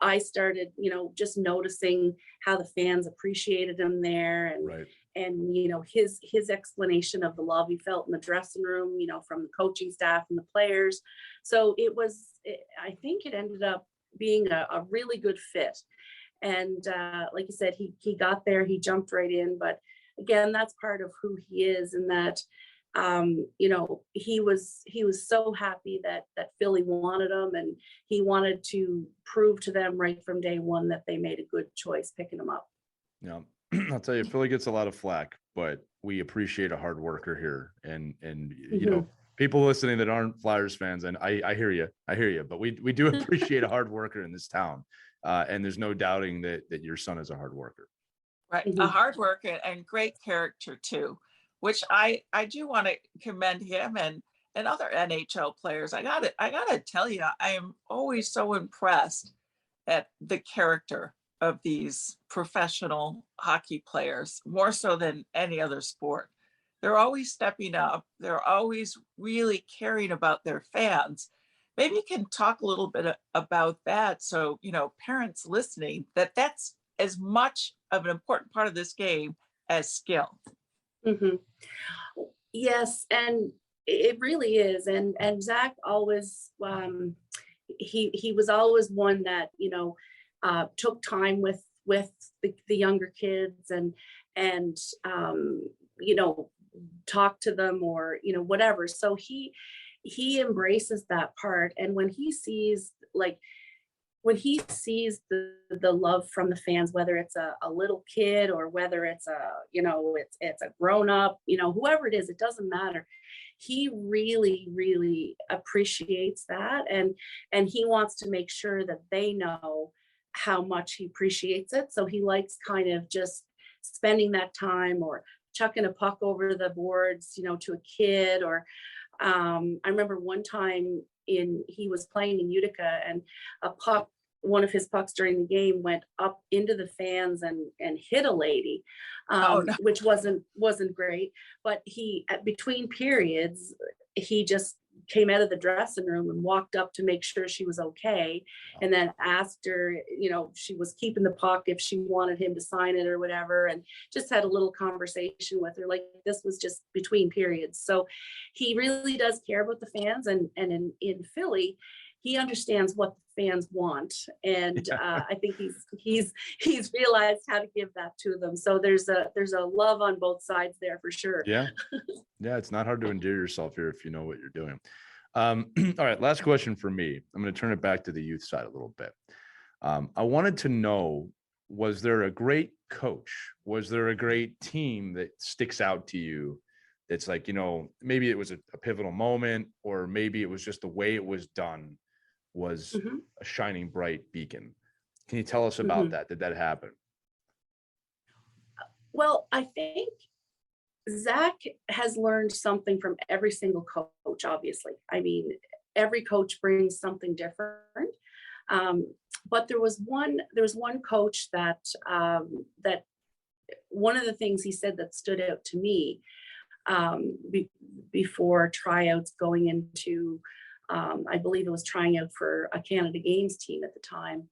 I started, just noticing how the fans appreciated him there. And, right. And his explanation of the love he felt in the dressing room, from the coaching staff and the players. So I think it ended up being a really good fit. And like you said, he got there, he jumped right in. But again, that's part of who he is, and that you know, he was so happy that Philly wanted him, and he wanted to prove to them right from day one that they made a good choice picking him up. Yeah, I'll tell you, Philly gets a lot of flack, but we appreciate a hard worker here, and you know, people listening that aren't Flyers fans, and I hear you, but we do appreciate a hard worker in this town, and there's no doubting that your son is a hard worker. Right, a hard worker and great character too, which I do want to commend him and other NHL players. I gotta tell you, I am always so impressed at the character of these professional hockey players, more so than any other sport. They're always stepping up. They're always really caring about their fans. Maybe you can talk a little bit about that. So, you know, parents listening, that's as much of an important part of this game as skill. Yes, and it really is. And Zach always, he was always one that, you know, took time with the younger kids, and you know, talked to them, or, you know, whatever. So he embraces that part. And when he sees the love from the fans, whether it's a little kid or whether it's you know, it's a grown up, you know, whoever it is, it doesn't matter. He really appreciates that, and he wants to make sure that they know how much he appreciates it. So he likes kind of just spending that time, or chucking a puck over the boards, you know, to a kid. Or I remember one time he was playing in Utica, and one of his pucks during the game went up into the fans and hit a lady, Oh, no. which wasn't great. But between periods, he just came out of the dressing room and walked up to make sure she was okay, and then asked her, you know, she was keeping the puck, if she wanted him to sign it or whatever, and just had a little conversation with her. Like, this was just between periods. So he really does care about the fans, and in Philly, he understands what the fans want, and I think he's realized how to give that to them. So there's a love on both sides there for sure. Yeah, it's not hard to endear yourself here if you know what you're doing. All right, last question for me. I'm going to turn it back to the youth side a little bit. I wanted to know, was there a great coach? Was there a great team that sticks out to you? It's like, you know, maybe it was a pivotal moment, or maybe it was just the way it was done was a shining bright beacon. Can you tell us about that? Did that happen? Well, I think Zach has learned something from every single coach, obviously. I mean, every coach brings something different. But there was one coach that one of the things he said that stood out to me before tryouts going into, I believe it was trying out for a Canada Games team at the time.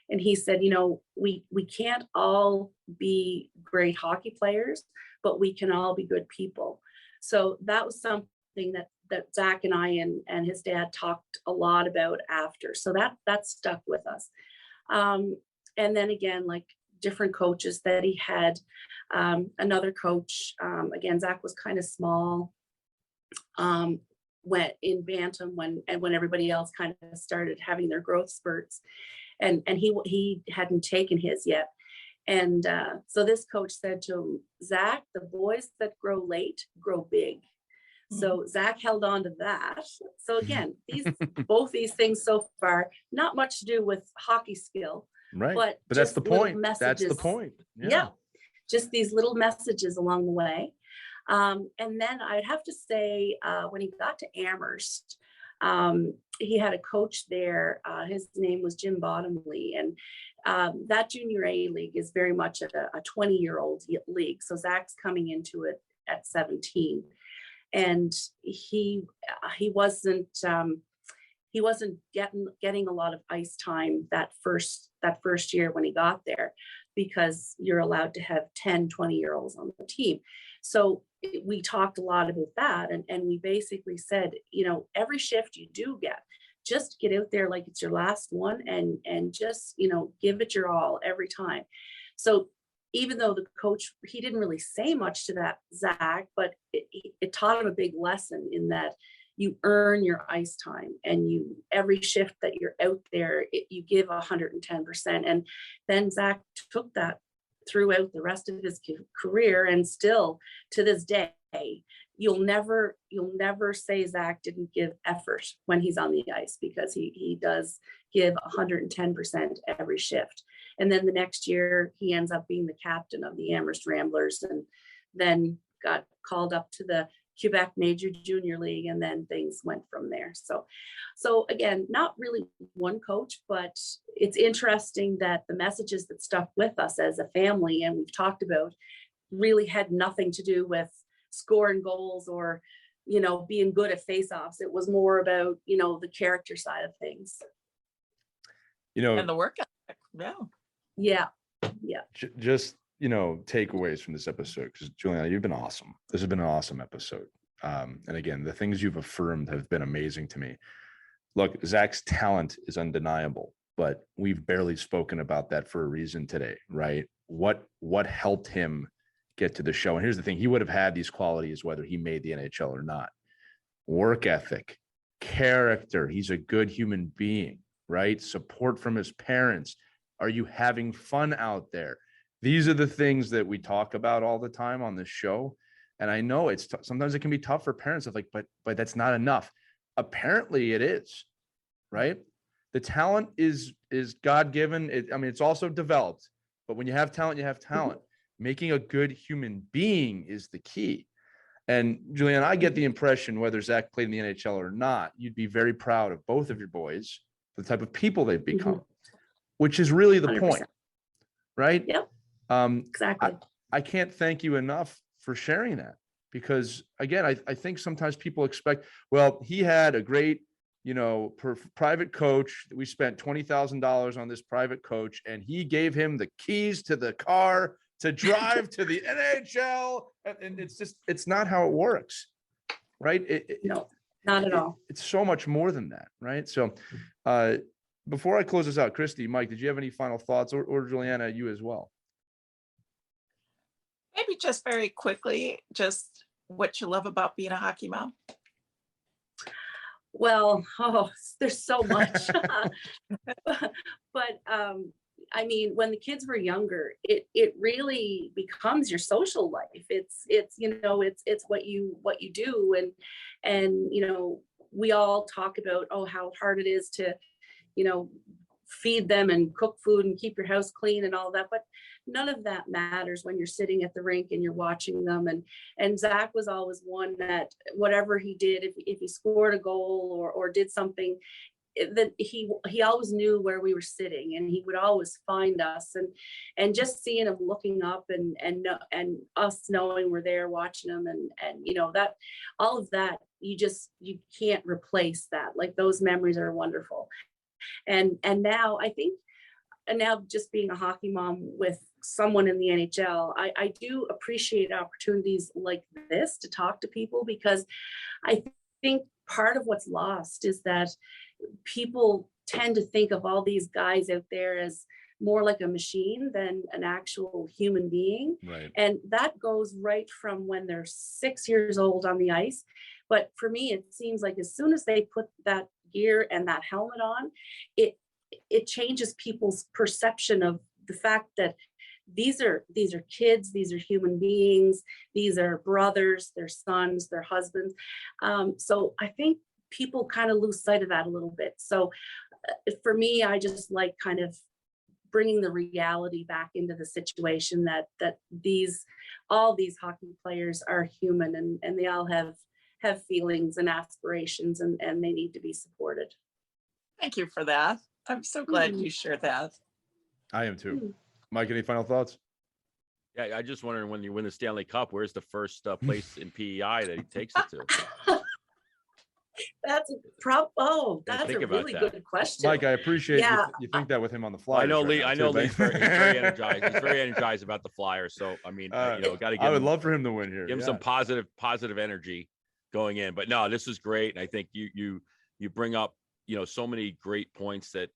And he said, you know, we can't all be great hockey players, but we can all be good people. So that was something that Zach and I and his dad talked a lot about after. So that stuck with us. And then again, like different coaches that he had. Another coach, again, Zach was kind of small, went in bantam when everybody else kind of started having their growth spurts, and he hadn't taken his yet. And so this coach said to him, Zach, the boys that grow late grow big. So Zach held on to that. So again, both these things so far, not much to do with hockey skill, right? But that's the point. Messages. That's the point. Yeah, just these little messages along the way. And then I'd have to say, when he got to Amherst, he had a coach there. His name was Jim Bottomley, and that junior A league is very much a 20-year-old league. So Zach's coming into it at 17, and he wasn't getting a lot of ice time that first year when he got there, because you're allowed to have 10, 20-year-olds on the team. So we talked a lot about that, and we basically said, you know, every shift you do get, just get out there like it's your last one, and just, you know, give it your all every time. So even though the coach, he didn't really say much to that Zach, but it taught him a big lesson in that you earn your ice time, and every shift that you're out there, you give 110%. And then Zach took that throughout the rest of his career, and still to this day, you'll never say Zach didn't give effort when he's on the ice, because he does give 110% every shift. And then the next year he ends up being the captain of the Amherst Ramblers, and then got called up to the Quebec Major Junior League, and then things went from there. So again, not really one coach, but it's interesting that the messages that stuck with us as a family, and we've talked about, really had nothing to do with scoring goals or, being good at face-offs. It was more about, the character side of things. And the work ethic. Yeah. Just, takeaways from this episode, because Juliana, you've been awesome. This has been an awesome episode. And again, the things you've affirmed have been amazing to me. Look, Zach's talent is undeniable, but we've barely spoken about that for a reason today, right? What helped him get to the show? And here's the thing, he would have had these qualities whether he made the NHL or not. Work ethic, character, he's a good human being, right? Support from his parents. Are you having fun out there? These are the things that we talk about all the time on this show. And I know it's sometimes it can be tough for parents of like, but that's not enough. Apparently it is, right? The talent is God-given. It's also developed, but when you have talent, you have talent. Making a good human being is the key. And Juliana, I get the impression, whether Zach played in the NHL or not, you'd be very proud of both of your boys, the type of people they've become, which is really the 100%. point, right? Yep. Exactly. I can't thank you enough for sharing that, because again, I think sometimes people expect, well, he had a great, private coach. We spent $20,000 on this private coach, and he gave him the keys to the car to drive to the NHL. And it's not how it works, right? No, not at all. It's so much more than that, right? So before I close this out, Christy, Mike, did you have any final thoughts, or Juliana, you as well? Maybe just very quickly, just what you love about being a hockey mom. Well, there's so much. But when the kids were younger, it really becomes your social life. It's what you do. And we all talk about, how hard it is to, feed them and cook food and keep your house clean and all that. But none of that matters when you're sitting at the rink and you're watching them. And Zach was always one that whatever he did, if he scored a goal or did something, that he always knew where we were sitting, and he would always find us, and just seeing him looking up and us knowing we're there watching him, and that all of that, you can't replace that. Like, those memories are wonderful. And now I think, and now just being a hockey mom with someone in the NHL, I do appreciate opportunities like this to talk to people, because I think part of what's lost is that people tend to think of all these guys out there as more like a machine than an actual human being. Right. And that goes right from when they're 6 years old on the ice. But for me, it seems like as soon as they put that gear and that helmet on, it changes people's perception of the fact that these are kids, these are human beings, these are brothers, their sons, their husbands. So I think people kind of lose sight of that a little bit. So for me, I just like kind of bringing the reality back into the situation that all these hockey players are human, and they all have feelings and aspirations, and they need to be supported. Thank you for that. I'm so glad you shared that. I am too. Mike, any final thoughts? Yeah, I just wondering, when you win the Stanley Cup, where's the first place in PEI that he takes it to? That's a really good question. Mike, I appreciate you think that with him on the Flyers. I know Lee. Right I know Lee's very energized. He's very energized about the Flyers. So got to give. I would love for him to win here. Give him some positive energy going in. But no, this is great, and I think you bring up so many great points that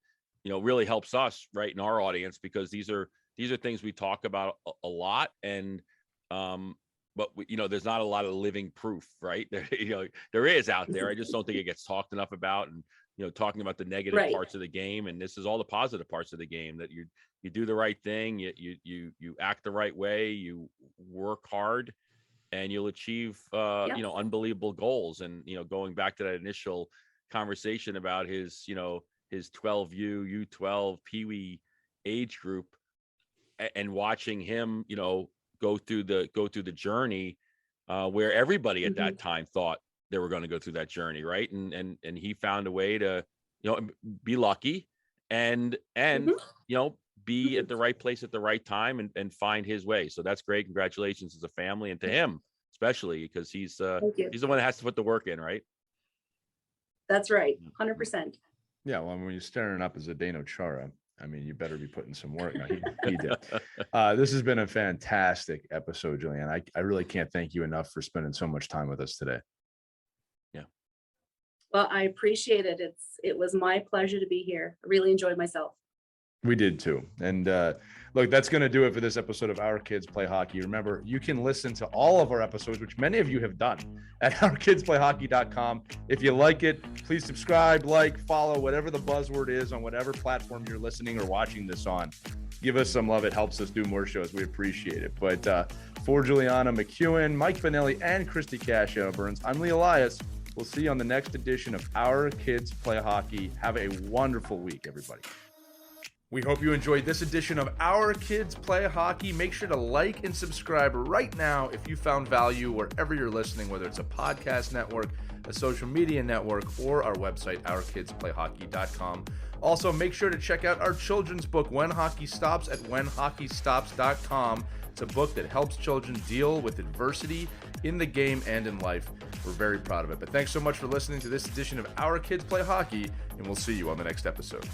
really helps us right in our audience, because these are these are things we talk about a lot, and but there's not a lot of living proof, right? There is out there. I just don't think it gets talked enough about, and talking about the negative Right. parts of the game, and this is all the positive parts of the game, that you do the right thing, you act the right way, you work hard, and you'll achieve Yep. unbelievable goals. And going back to that initial conversation about his 12U, U12, Pee Wee age group, and watching him go through the journey, where everybody at that time thought they were going to go through that journey, right? And he found a way to be lucky and be at the right place at the right time, and find his way. So that's great. Congratulations as a family, and to him especially, because he's the one that has to put the work in, right? That's right. 100%. Yeah, well, when you're staring up as a Zdeno Chara, I mean, you better be putting some work. No, he did. This has been a fantastic episode, Juliana. I really can't thank you enough for spending so much time with us today. Yeah. Well, I appreciate it. It was my pleasure to be here. I really enjoyed myself. We did too. And look, that's going to do it for this episode of Our Kids Play Hockey. Remember, you can listen to all of our episodes, which many of you have done, at ourkidsplayhockey.com. If you like it, please subscribe, follow, whatever the buzzword is on whatever platform you're listening or watching this on. Give us some love. It helps us do more shows. We appreciate it. But for Juliana MacEwen, Mike Finelli, and Christy Cascio-Burns, I'm Lee Elias. We'll see you on the next edition of Our Kids Play Hockey. Have a wonderful week, everybody. We hope you enjoyed this edition of Our Kids Play Hockey. Make sure to like and subscribe right now if you found value wherever you're listening, whether it's a podcast network, a social media network, or our website, ourkidsplayhockey.com. Also, make sure to check out our children's book, When Hockey Stops, at whenhockeystops.com. It's a book that helps children deal with adversity in the game and in life. We're very proud of it. But thanks so much for listening to this edition of Our Kids Play Hockey, and we'll see you on the next episode.